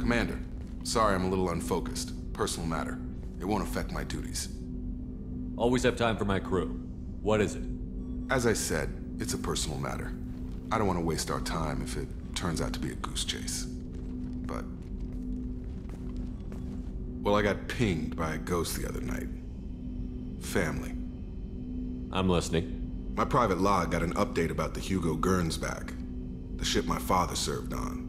Commander, sorry I'm a little unfocused. Personal matter. It won't affect my duties. Always have time for my crew. What is it? As I said, it's a personal matter. I don't want to waste our time if it turns out to be a goose chase. But... well, I got pinged by a ghost the other night. Family. I'm listening. My private log got an update about the Hugo Gernsback, the ship my father served on.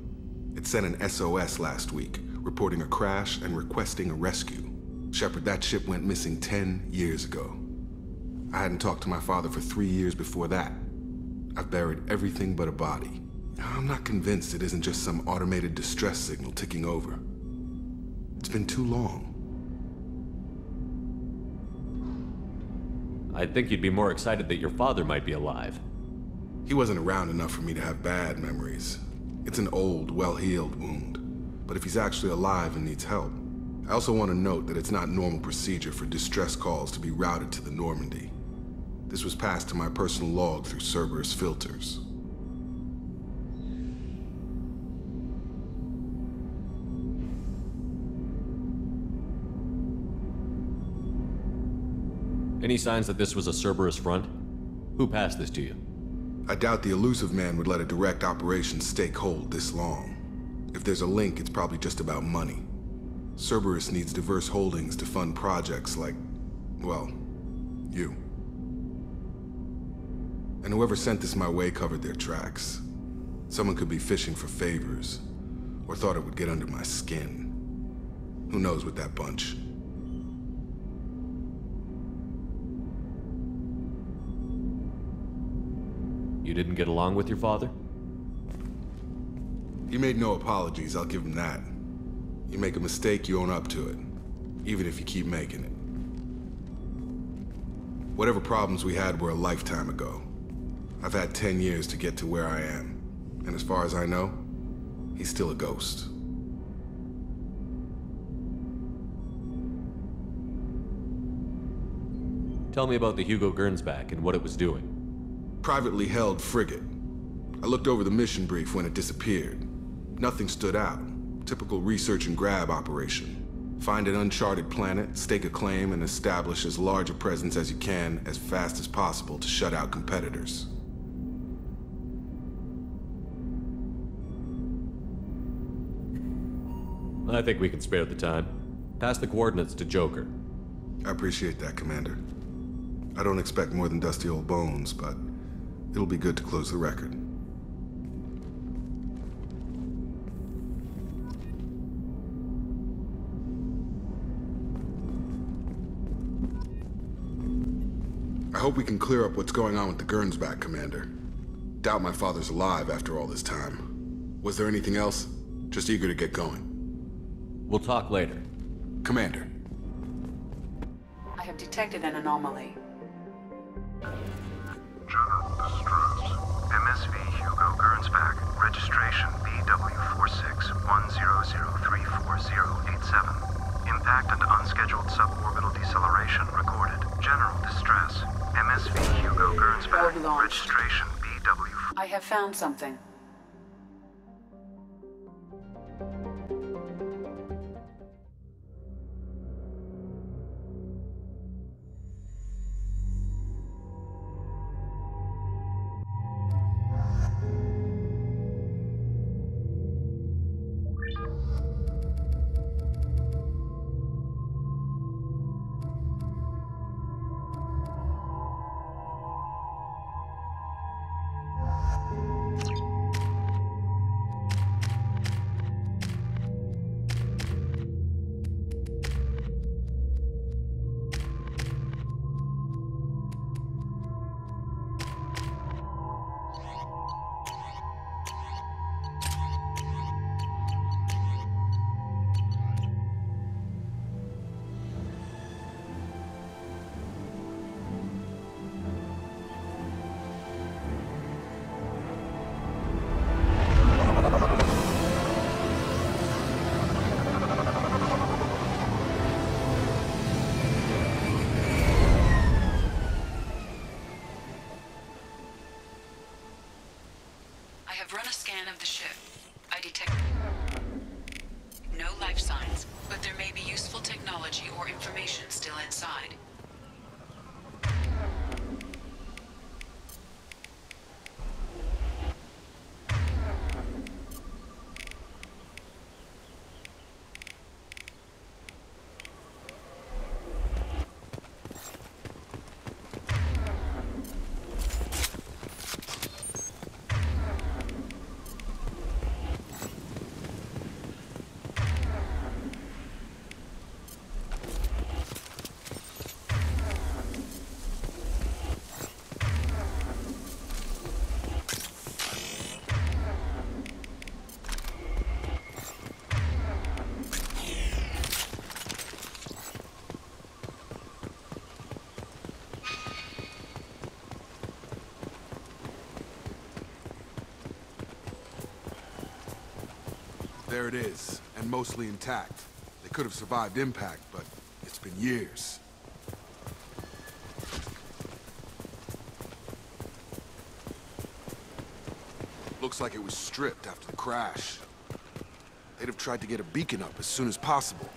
It sent an SOS last week, reporting a crash and requesting a rescue. Shepard, that ship went missing 10 years ago. I hadn't talked to my father for 3 years before that. I've buried everything but a body. I'm not convinced it isn't just some automated distress signal ticking over. It's been too long. I'd think you'd be more excited that your father might be alive. He wasn't around enough for me to have bad memories. It's an old, well-healed wound. But if he's actually alive and needs help, I also want to note that it's not normal procedure for distress calls to be routed to the Normandy. This was passed to my personal log through Cerberus filters. Any signs that this was a Cerberus front? Who passed this to you? I doubt the Illusive Man would let a direct operation stake hold this long. If there's a link, it's probably just about money. Cerberus needs diverse holdings to fund projects like, well, you. And whoever sent this my way covered their tracks. Someone could be fishing for favors, or thought it would get under my skin. Who knows with that bunch? You didn't get along with your father? He made no apologies, I'll give him that. You make a mistake, you own up to it. Even if you keep making it. Whatever problems we had were a lifetime ago. I've had 10 years to get to where I am. And as far as I know, he's still a ghost. Tell me about the Hugo Gernsback and what it was doing. Privately held frigate. I looked over the mission brief when it disappeared. Nothing stood out. Typical research and grab operation. Find an uncharted planet, stake a claim, and establish as large a presence as you can as fast as possible to shut out competitors. I think we can spare the time. Pass the coordinates to Joker. I appreciate that, Commander. I don't expect more than dusty old bones, but it'll be good to close the record. I hope we can clear up what's going on with the Gernsback, Commander. Doubt my father's alive after all this time. Was there anything else? Just eager to get going. We'll talk later. Commander. I have detected an anomaly. General distress. MSV Hugo Gernsback. Registration BW4610034087. Impact and unscheduled suborbital deceleration recorded. General distress. MSV Hugo Gernsback. Orb launched. Registration BW... I have found something. I have run a scan of the ship. I detect... no life signs, but there may be useful technology or information still inside. There it is, and mostly intact. They could have survived impact, but it's been years. Looks like it was stripped after the crash. They'd have tried to get a beacon up as soon as possible.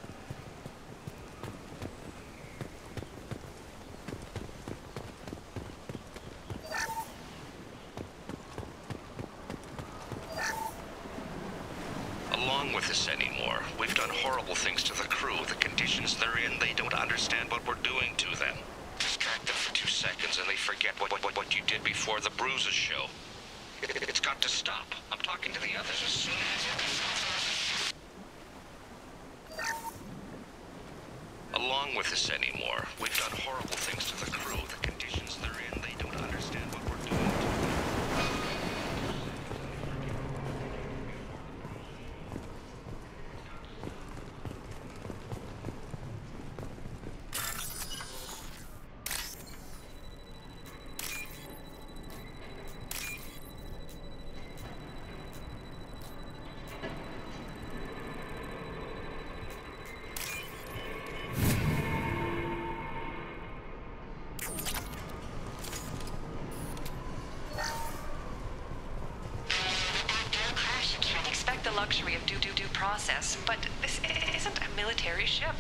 Along with this anymore. We've done horrible things to the crew. The conditions they're in, they don't understand what we're doing to them. Distract them for 2 seconds and they forget what you did before the bruises show. It's got to stop. I'm talking to the others as soon as... Along with this anymore. We've done horrible things to the crew. The conditions they're in, they don't understand what we're doing to them. Luxury of due process, but this isn't a military ship.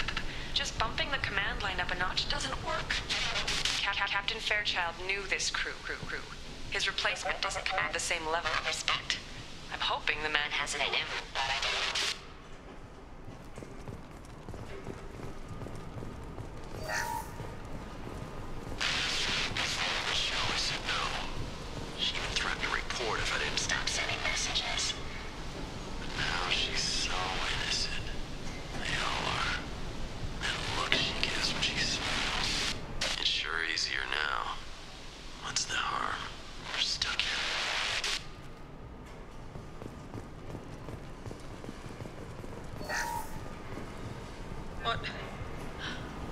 Just bumping the command line up a notch doesn't work. Captain Fairchild knew this crew. His replacement doesn't command the same level of respect. I'm hoping the man has it in him, but I don't.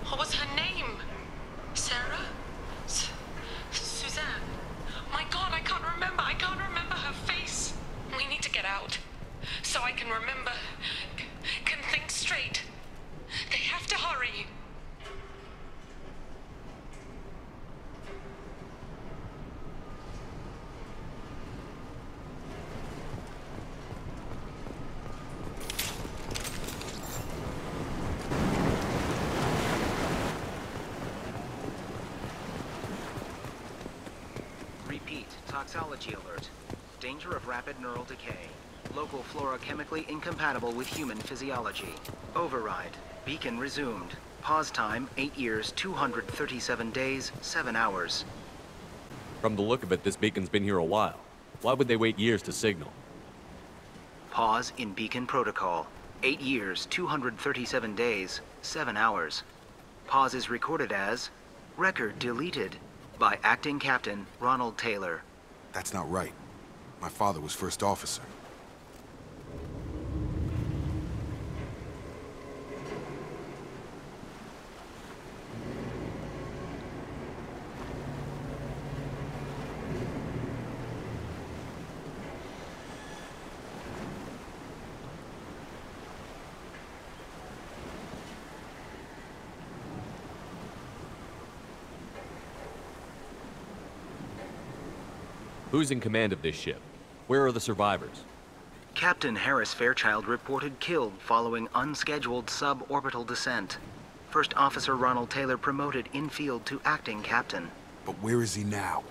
What was her name? Sarah? Suzanne? My God, I can't remember her face. We need to get out. So I can remember, can think straight. They have to hurry. Repeat, toxology alert. Danger of rapid neural decay. Local flora chemically incompatible with human physiology. Override. Beacon resumed. Pause time, 8 years, 237 days, 7 hours. From the look of it, this beacon's been here a while. Why would they wait years to signal? Pause in beacon protocol. 8 years, 237 days, 7 hours. Pause is recorded as record deleted by Acting Captain Ronald Taylor. That's not right. My father was first officer. Who's in command of this ship? Where are the survivors? Captain Harris Fairchild reported killed following unscheduled suborbital descent. First Officer Ronald Taylor promoted in-field to acting captain. But where is he now?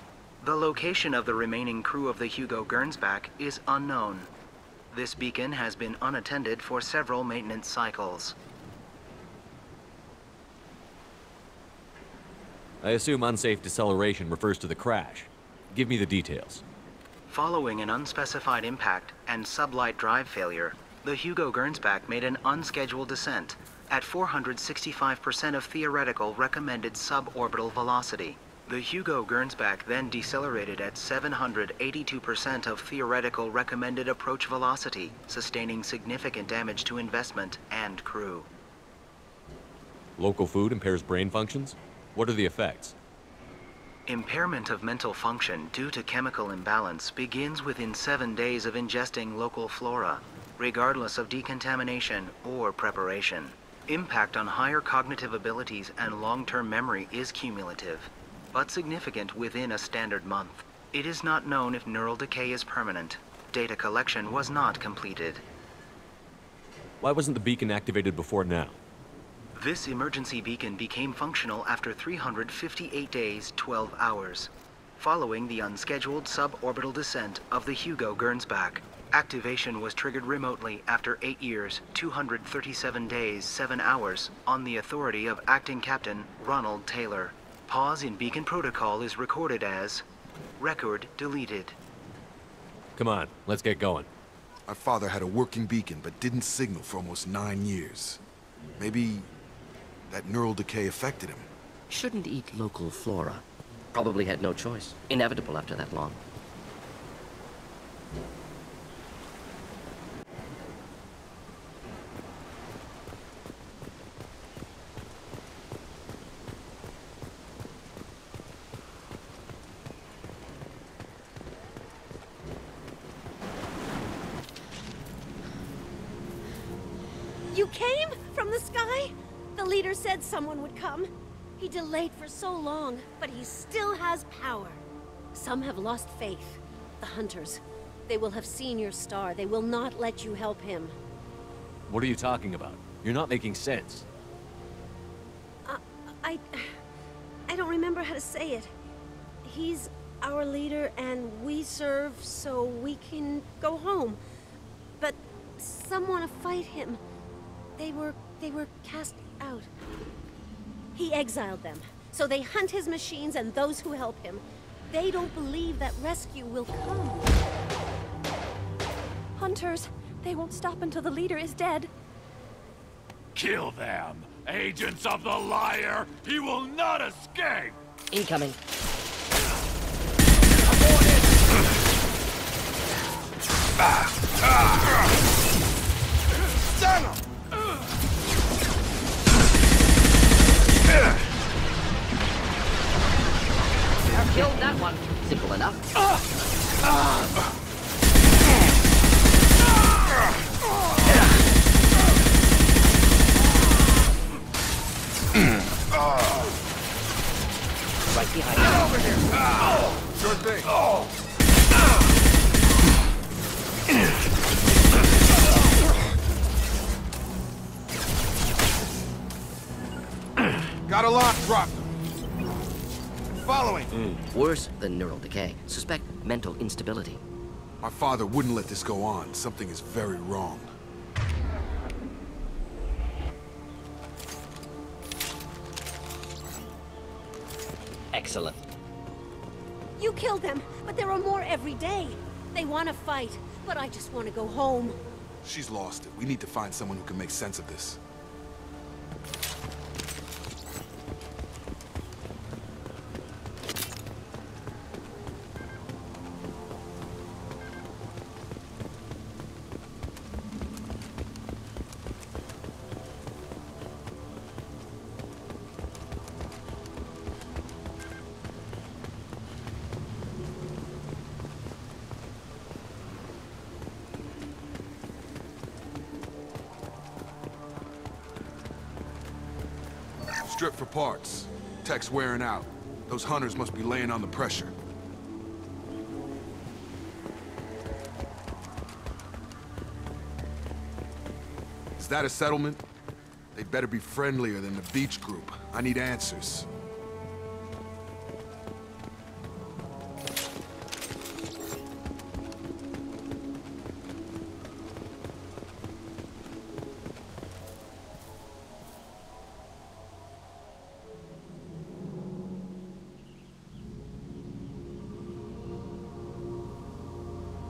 The location of the remaining crew of the Hugo Gernsback is unknown. This beacon has been unattended for several maintenance cycles. I assume unsafe deceleration refers to the crash. Give me the details. Following an unspecified impact and sublight drive failure, the Hugo Gernsback made an unscheduled descent at 465% of theoretical recommended suborbital velocity. The Hugo Gernsback then decelerated at 782% of theoretical recommended approach velocity, sustaining significant damage to investment and crew. Local food impairs brain functions? What are the effects? Impairment of mental function due to chemical imbalance begins within 7 days of ingesting local flora, regardless of decontamination or preparation. Impact on higher cognitive abilities and long-term memory is cumulative, but significant within a standard month. It is not known if neural decay is permanent. Data collection was not completed. Why wasn't the beacon activated before now? This emergency beacon became functional after 358 days, 12 hours, following the unscheduled suborbital descent of the Hugo Gernsback. Activation was triggered remotely after 8 years, 237 days, 7 hours, on the authority of Acting Captain Ronald Taylor. Pause in beacon protocol is recorded as record deleted. Come on, let's get going. My father had a working beacon, but didn't signal for almost 9 years. Maybe that neural decay affected him. Shouldn't eat local flora. Probably had no choice. Inevitable after that long. You came? From the sky? The leader said someone would come. He delayed for so long, but he still has power. Some have lost faith. The Hunters. They will have seen your star. They will not let you help him. What are you talking about? You're not making sense. I don't remember how to say it. He's our leader, and we serve so we can go home. But some want to fight him. They were cast out. He exiled them, so they hunt his machines and those who help him. They don't believe that rescue will come. Hunters, they won't stop until the leader is dead. Kill them! Agents of the liar! He will not escape! Incoming. Stun him! Killed that one. Simple enough. Right behind you. Get over here! Sure thing. Got a lock, drop them. Following. Worse than neural decay. Suspect mental instability. My father wouldn't let this go on. Something is very wrong. Excellent. You killed them, but there are more every day. They want to fight, but I just want to go home. She's lost it. We need to find someone who can make sense of this. Strip for parts. Tech's wearing out. Those hunters must be laying on the pressure. that a settlement? They'd better be friendlier than the beach group. I need answers.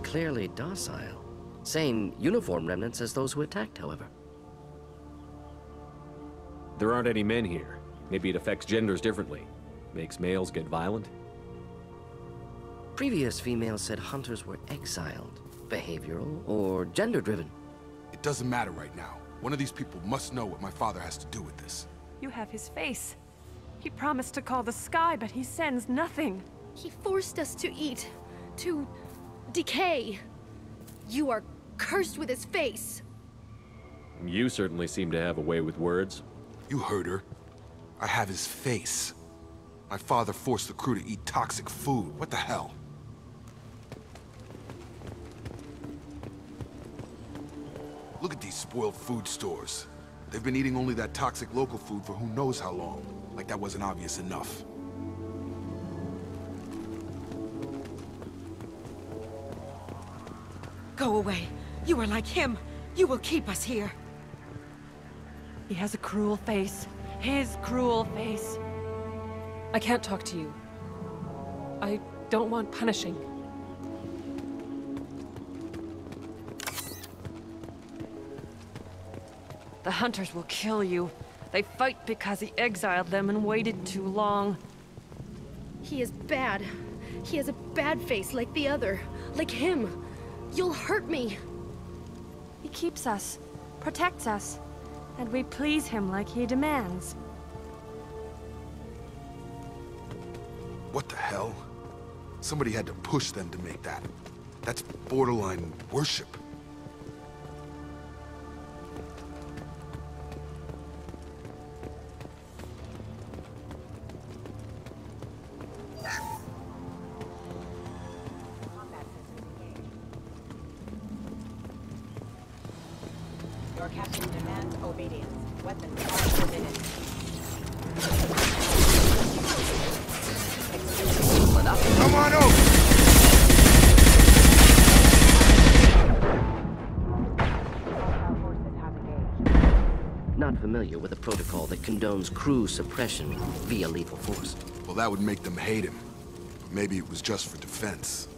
Clearly docile. Same uniform remnants as those who attacked, however. There aren't any men here. Maybe it affects genders differently. Makes males get violent? Previous females said hunters were exiled, behavioral, or gender-driven. It doesn't matter right now. One of these people must know what my father has to do with this. You have his face. He promised to call the sky, but he sends nothing. He forced us to eat, to decay. You are cursed with his face. You certainly seem to have a way with words. You heard her. I have his face. My father forced the crew to eat toxic food. What the hell? Look at these spoiled food stores. They've been eating only that toxic local food for who knows how long. Like that wasn't obvious enough. Go away. You are like him. You will keep us here. He has a cruel face. His cruel face. I can't talk to you. I don't want punishing. The hunters will kill you. They fight because he exiled them and waited too long. He is bad. He has a bad face like the other. Like him. You'll hurt me. He keeps us, protects us, and we please him like he demands. What the hell? Somebody had to push them to make that. That's borderline worship. Your captain demands obedience. Weapons are forbidden. Come on over! Not familiar with a protocol that condones crew suppression via lethal force. Well, that would make them hate him. But maybe it was just for defense.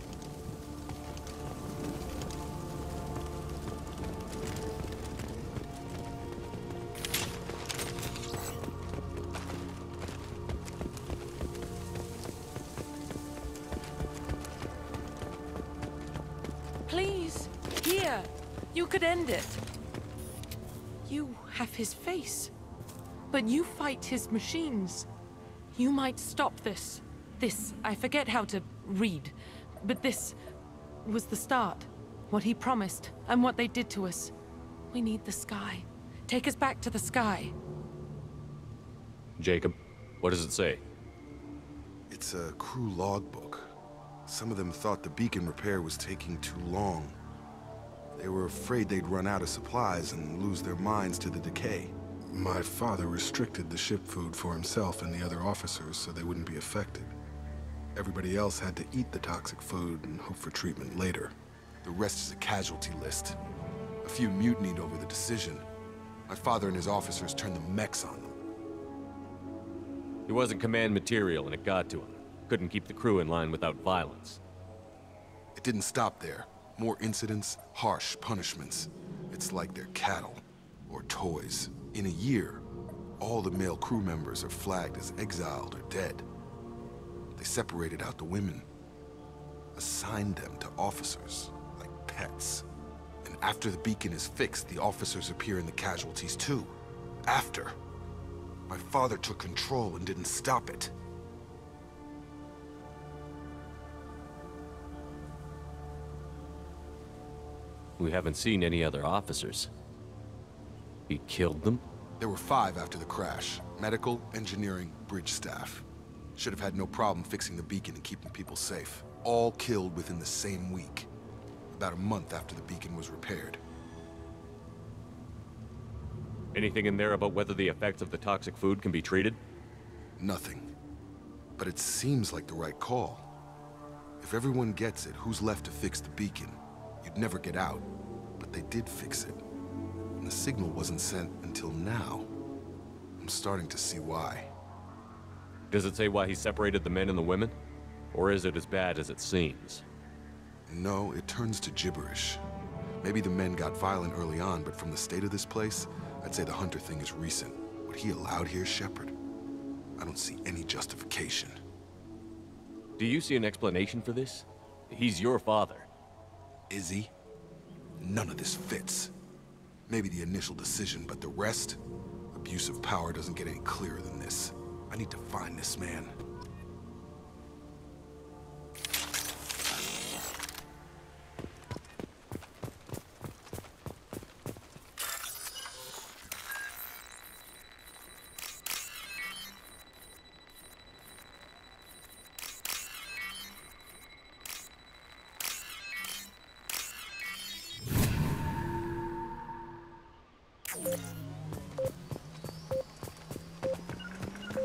Please, here. You could end it. You have his face. But you fight his machines. You might stop this. This, I forget how to read. But this was the start. What he promised, and what they did to us. We need the sky. Take us back to the sky. Jacob, what does it say? It's a crew logbook. Some of them thought the beacon repair was taking too long. They were afraid they'd run out of supplies and lose their minds to the decay. My father restricted the ship food for himself and the other officers so they wouldn't be affected. Everybody else had to eat the toxic food and hope for treatment later. The rest is a casualty list. A few mutinied over the decision. My father and his officers turned the mechs on them. He wasn't command material and it got to him. Couldn't keep the crew in line without violence. It didn't stop there. More incidents, harsh punishments. It's like they're cattle, or toys. In a year, all the male crew members are flagged as exiled or dead. They separated out the women, assigned them to officers, like pets. And after the beacon is fixed, the officers appear in the casualties too. After. My father took control and didn't stop it. We haven't seen any other officers. He killed them? There were 5 after the crash. Medical, engineering, bridge staff. Should have had no problem fixing the beacon and keeping people safe. All killed within the same week. About a month after the beacon was repaired. Anything in there about whether the effects of the toxic food can be treated? Nothing. But it seems like the right call. If everyone gets it, who's left to fix the beacon? You'd never get out. But they did fix it. And the signal wasn't sent until now. I'm starting to see why. Does it say why he separated the men and the women? Or is it as bad as it seems? No, it turns to gibberish. Maybe the men got violent early on, but from the state of this place, I'd say the Hunter thing is recent. What he allowed here, Shepard? I don't see any justification. Do you see an explanation for this? He's your father. Is he? None of this fits. Maybe the initial decision, but the rest? Abuse of power doesn't get any clearer than this. I need to find this man.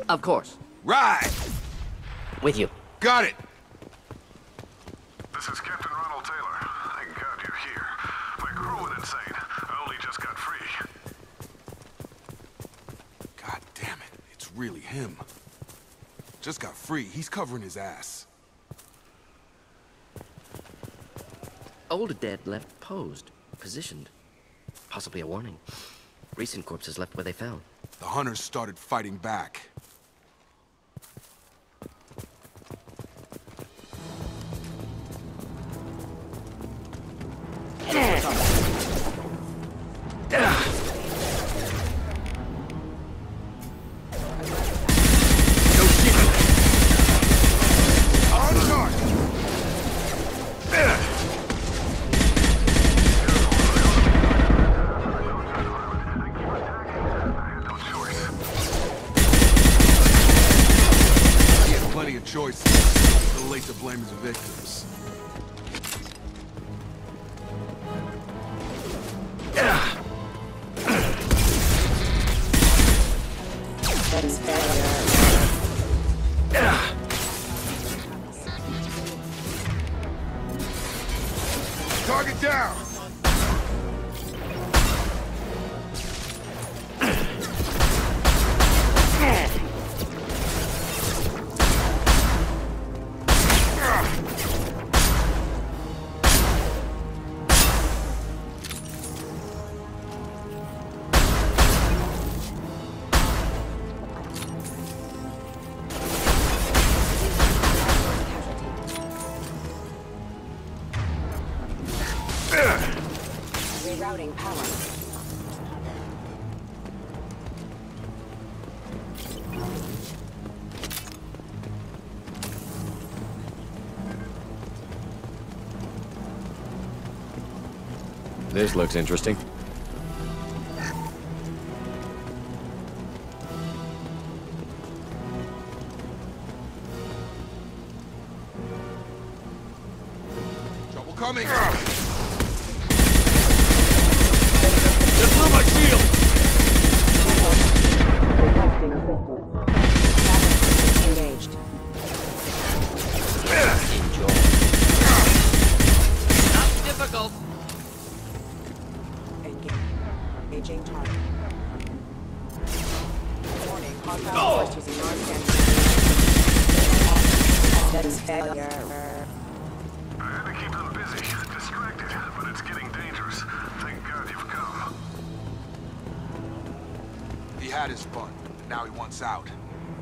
Of course. Right! With you. Got it! This is Captain Ronald Taylor. Thank God you're here. My crew went insane. I only just got free. God damn it. It's really him. Just got free. He's covering his ass. Old dead left posed, positioned. Possibly a warning. Recent corpses left where they fell. The Hunters started fighting back. Target down! Rerouting power. This looks interesting. Trouble coming! Just through my shield! Engaged. Enjoy. Not difficult. Engaging target. Warning, hostile force using non-standard. Status failure. I had to keep them busy, distracted, but it's getting dangerous. Thank God you've come. He had his fun, and now he wants out.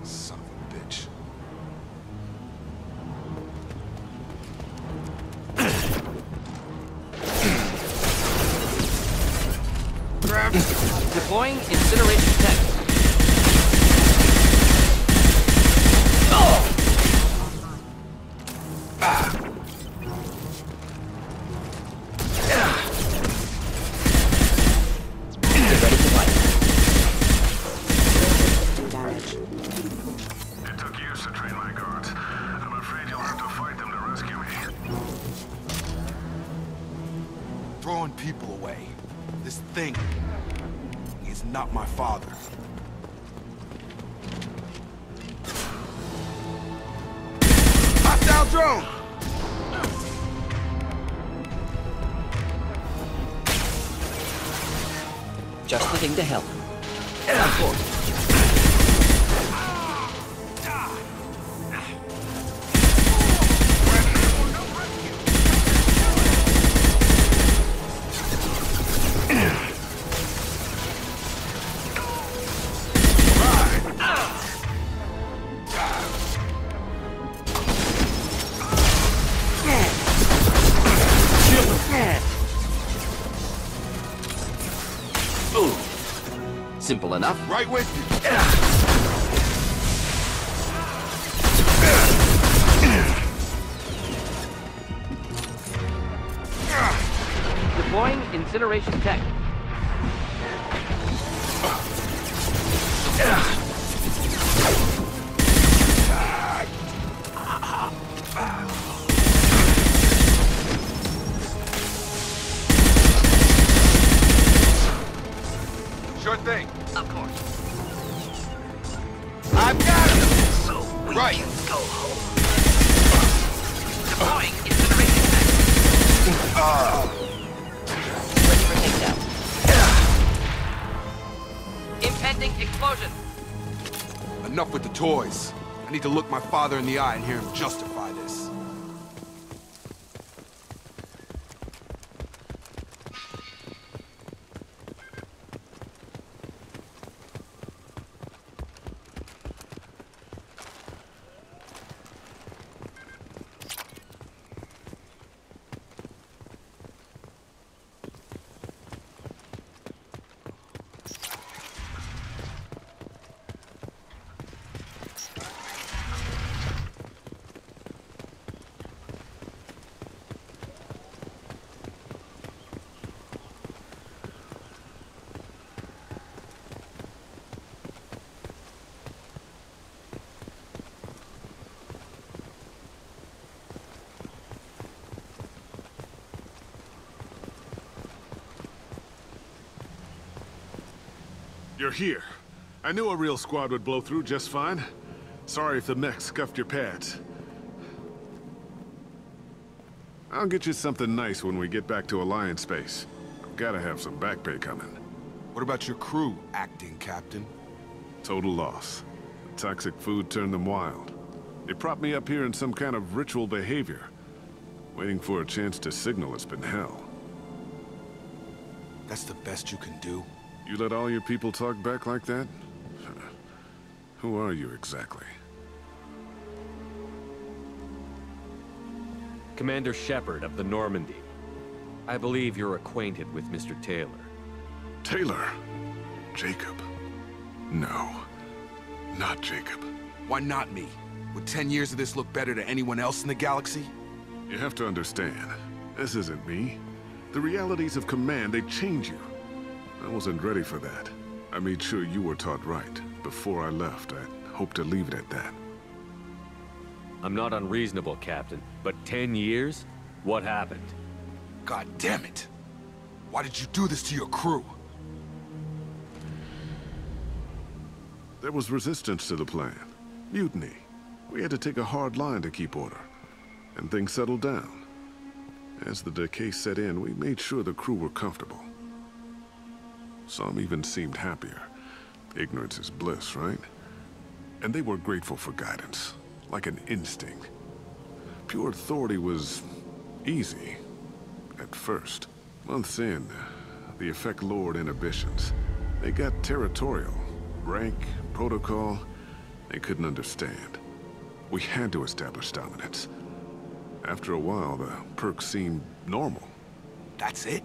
Son of a bitch. Deploying incineration tech. Get ready to fight. Damage. It took years to train my guards. I'm afraid you'll have to fight them to rescue me. Throwing people away. This thing. is not my father. Hostile drone! Just the thing to help. Of course. Simple enough. Right with you. Deploying incineration tech. Sure thing. Of course. I've got him! So we right. can go home. Deploying incineration tech. Ready for takedown. Impending explosion. Enough with the toys. I need to look my father in the eye and hear him justify this. You're here. I knew a real squad would blow through just fine. Sorry if the mech scuffed your pads. I'll get you something nice when we get back to Alliance space. I've gotta have some back pay coming. What about your crew, acting captain? Total loss. The toxic food turned them wild. They propped me up here in some kind of ritual behavior. Waiting for a chance to signal has been hell. That's the best you can do? You let all your people talk back like that? Who are you exactly? Commander Shepard of the Normandy. I believe you're acquainted with Mr. Taylor. Taylor? Jacob? No. Not Jacob. Why not me? Would 10 years of this look better to anyone else in the galaxy? You have to understand, this isn't me. The realities of command, they change you. I wasn't ready for that. I made sure you were taught right. Before I left, I hoped to leave it at that. I'm not unreasonable, Captain, but 10 years? What happened? God damn it! Why did you do this to your crew? There was resistance to the plan. Mutiny. We had to take a hard line to keep order. And things settled down. As the decay set in, we made sure the crew were comfortable. Some even seemed happier. Ignorance is bliss, right? And they were grateful for guidance, like an instinct. Pure authority was easy, at first. Months in, the effect lowered inhibitions. They got territorial. Rank, protocol, they couldn't understand. We had to establish dominance. After a while, the perks seemed normal. That's it?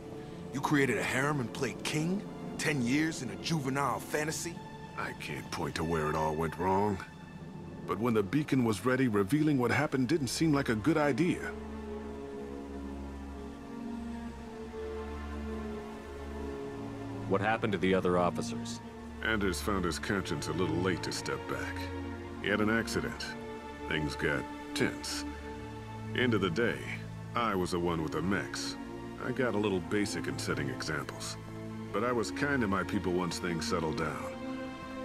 You created a harem and played king? 10 years in a juvenile fantasy? I can't point to where it all went wrong. But when the beacon was ready, revealing what happened didn't seem like a good idea. What happened to the other officers? Anders found his conscience a little late to step back. He had an accident. Things got tense. End of the day, I was the one with the mechs. I got a little basic in setting examples. but I was kind to my people once things settled down.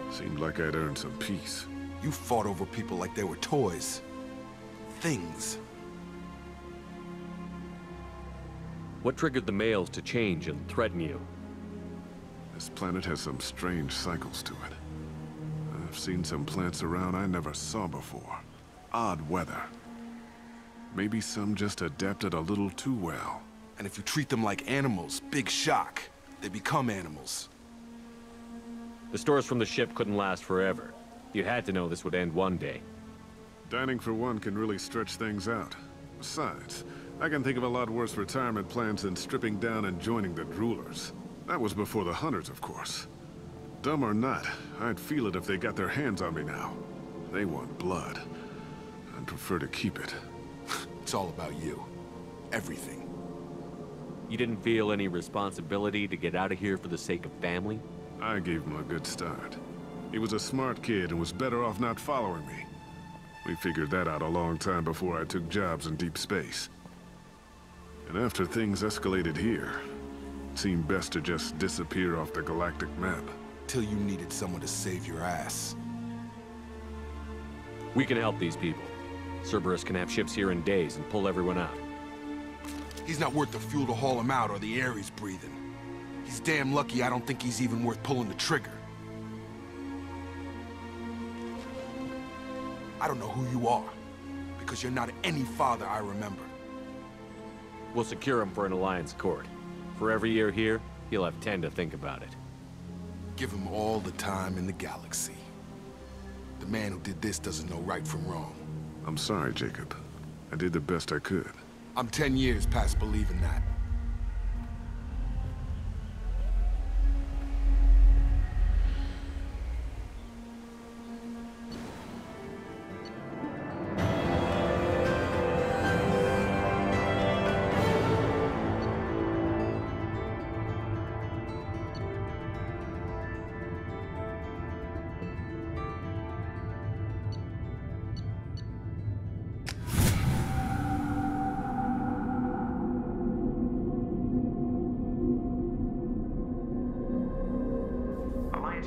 Seemed like I'd earned some peace. You fought over people like they were toys. Things. What triggered the males to change and threaten you? This planet has some strange cycles to it. I've seen some plants around I never saw before. Odd weather. Maybe some just adapted a little too well. And if you treat them like animals, big shock. They become animals. The stores from the ship couldn't last forever. You had to know this would end one day. Dining for one can really stretch things out. Besides, I can think of a lot worse retirement plans than stripping down and joining the Droolers. That was before the Hunters, of course. Dumb or not, I'd feel it if they got their hands on me now. They want blood. I'd prefer to keep it. It's all about you. Everything. You didn't feel any responsibility to get out of here for the sake of family? I gave him a good start. He was a smart kid and was better off not following me. We figured that out a long time before I took jobs in deep space. And after things escalated here, it seemed best to just disappear off the galactic map. Till you needed someone to save your ass. We can help these people. Cerberus can have ships here in days and pull everyone out. He's not worth the fuel to haul him out or the air he's breathing. He's damn lucky I don't think he's even worth pulling the trigger. I don't know who you are, because you're not any father I remember. We'll secure him for an Alliance court. For every year here, he'll have 10 to think about it. Give him all the time in the galaxy. The man who did this doesn't know right from wrong. I'm sorry, Jacob. I did the best I could. I'm 10 years past believing that.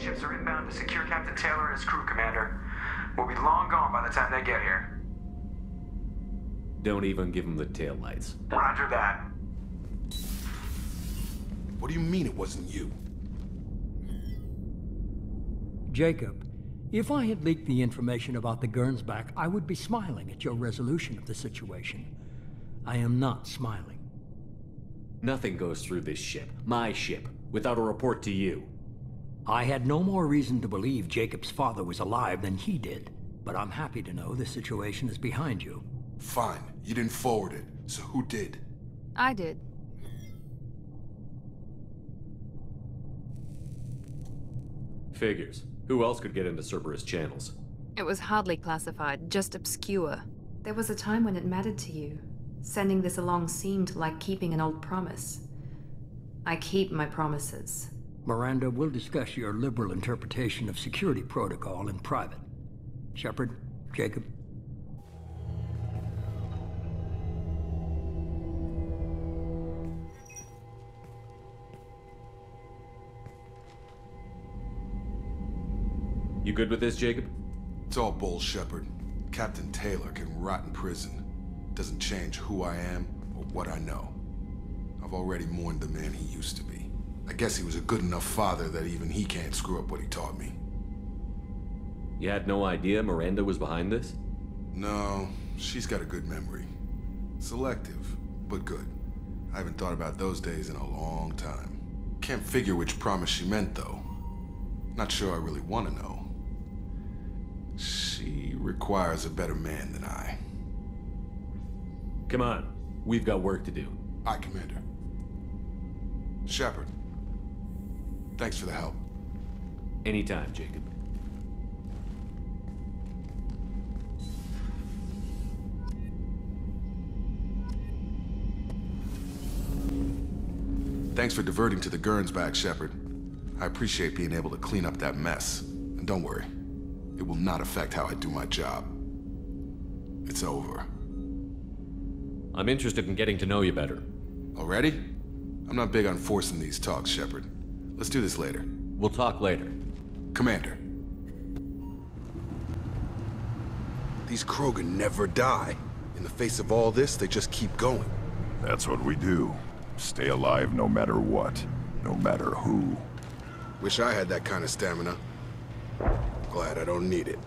Ships are inbound to secure Captain Taylor and his crew, Commander. We'll be long gone by the time they get here. Don't even give him the taillights. Roger that. What do you mean it wasn't you? Jacob, if I had leaked the information about the Gernsback, I would be smiling at your resolution of the situation. I am not smiling. Nothing goes through this ship, my ship, without a report to you. I had no more reason to believe Jacob's father was alive than he did, but I'm happy to know the situation is behind you. Fine. You didn't forward it, so who did? I did. Figures. Who else could get into Cerberus channels? It was hardly classified, just obscure. There was a time when it mattered to you. Sending this along seemed like keeping an old promise. I keep my promises. Miranda, we'll discuss your liberal interpretation of security protocol in private. Shepard, Jacob. You good with this, Jacob? It's all bull, Shepard. Captain Taylor can rot in prison. Doesn't change who I am or what I know. I've already mourned the man he used to be. I guess he was a good enough father that even he can't screw up what he taught me. You had no idea Miranda was behind this? No, she's got a good memory. Selective, but good. I haven't thought about those days in a long time. Can't figure which promise she meant, though. Not sure I really want to know. She requires a better man than I. Come on, we've got work to do. Aye, Commander. Shepard. Thanks for the help. Anytime, Jacob. Thanks for diverting to the Gernsback, Shepard. I appreciate being able to clean up that mess. And don't worry, it will not affect how I do my job. It's over. I'm interested in getting to know you better. Already? I'm not big on forcing these talks, Shepard. Let's do this later. We'll talk later. Commander. These Krogan never die. In the face of all this, they just keep going. That's what we do. Stay alive no matter what. No matter who. Wish I had that kind of stamina. Glad I don't need it.